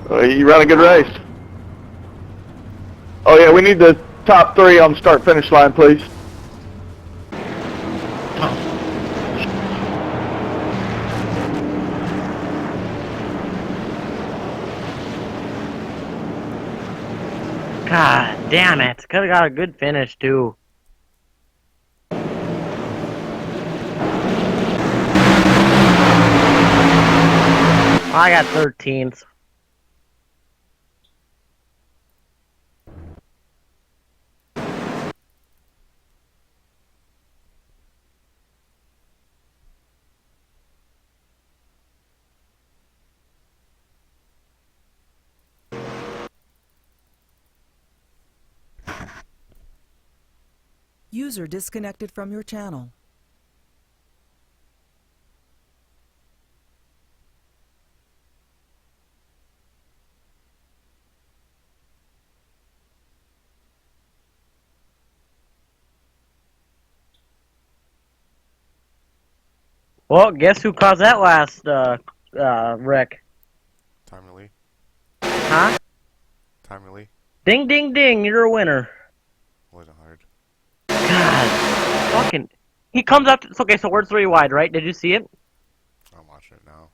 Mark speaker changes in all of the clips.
Speaker 1: You ran a good race. Oh yeah, we need the top 3 on the start-finish line, please.
Speaker 2: God damn it. Could have got a good finish, too. I got 13th.
Speaker 3: User disconnected from your channel.
Speaker 2: Well, guess who caused that last wreck?
Speaker 4: Time Lee.
Speaker 2: Huh?
Speaker 4: Time Lee.
Speaker 2: Ding, ding, ding, you're a winner.
Speaker 4: Wasn't hard.
Speaker 2: God, fucking. He comes up. Okay, so we're 3 wide, right? Did you see it?
Speaker 4: I'm watching it now.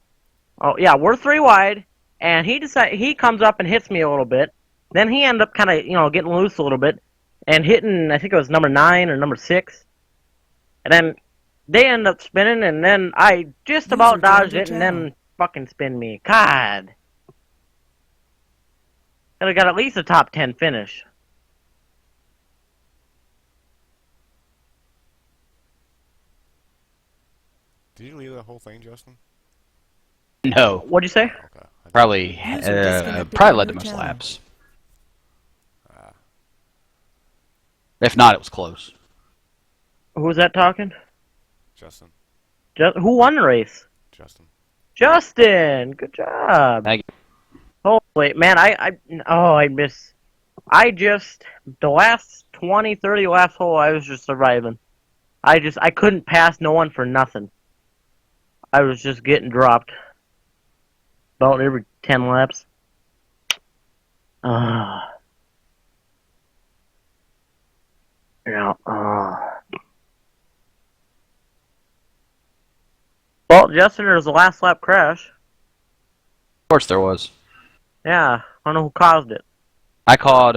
Speaker 2: Oh yeah, we're 3 wide, and he comes up and hits me a little bit. Then he ended up kind of getting loose a little bit, and hitting. I think it was number 9 or number 6, and then they end up spinning, and then I just about dodged it, and then fucking spin me. God, could have got at least a top 10 finish.
Speaker 4: Did you leave the whole thing, Justin?
Speaker 5: No.
Speaker 2: What'd you say?
Speaker 4: Okay.
Speaker 5: Probably led to most laps. If not, it was close.
Speaker 2: Who was that talking?
Speaker 4: Justin.
Speaker 2: Who won the race?
Speaker 4: Justin.
Speaker 2: Justin, good job.
Speaker 5: Thank you.
Speaker 2: Holy man, the last 20, 30 laps hole, I was just surviving. I couldn't pass no one for nothing. I was just getting dropped about every 10 laps. Yeah. Well, Justin, there was a last lap crash.
Speaker 5: Of course there was.
Speaker 2: Yeah, I don't know who caused it.
Speaker 5: I called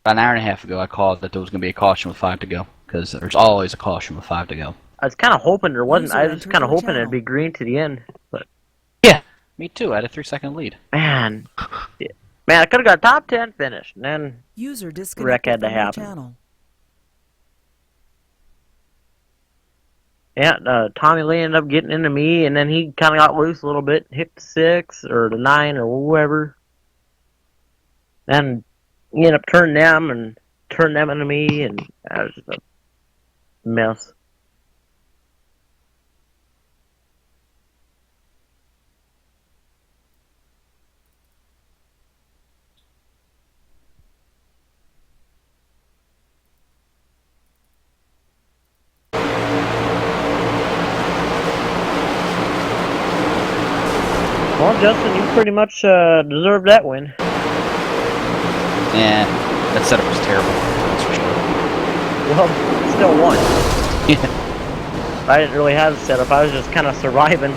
Speaker 5: about an hour and a half ago. I called that there was going to be a caution with 5 to go, because there's always a caution with 5 to go.
Speaker 2: I was kind of hoping there wasn't. I was kind of hoping it'd be green to the end, but
Speaker 5: yeah, me too. I had a 3-second lead.
Speaker 2: Man, I could have got a top 10 finish, and then
Speaker 3: User
Speaker 2: wreck had
Speaker 3: disconnected
Speaker 2: to
Speaker 3: from your
Speaker 2: happen.
Speaker 3: channel.
Speaker 2: Yeah, Tommy Lee ended up getting into me, and then he kind of got loose a little bit, hit the 6 or the 9 or whoever. Then he ended up turning them into me, and that was just a mess. Well, Justin, you pretty much deserved that win.
Speaker 5: Yeah, that setup was terrible. That's for sure.
Speaker 2: Well, still won.
Speaker 5: Yeah.
Speaker 2: I didn't really have a setup. I was just kind of surviving.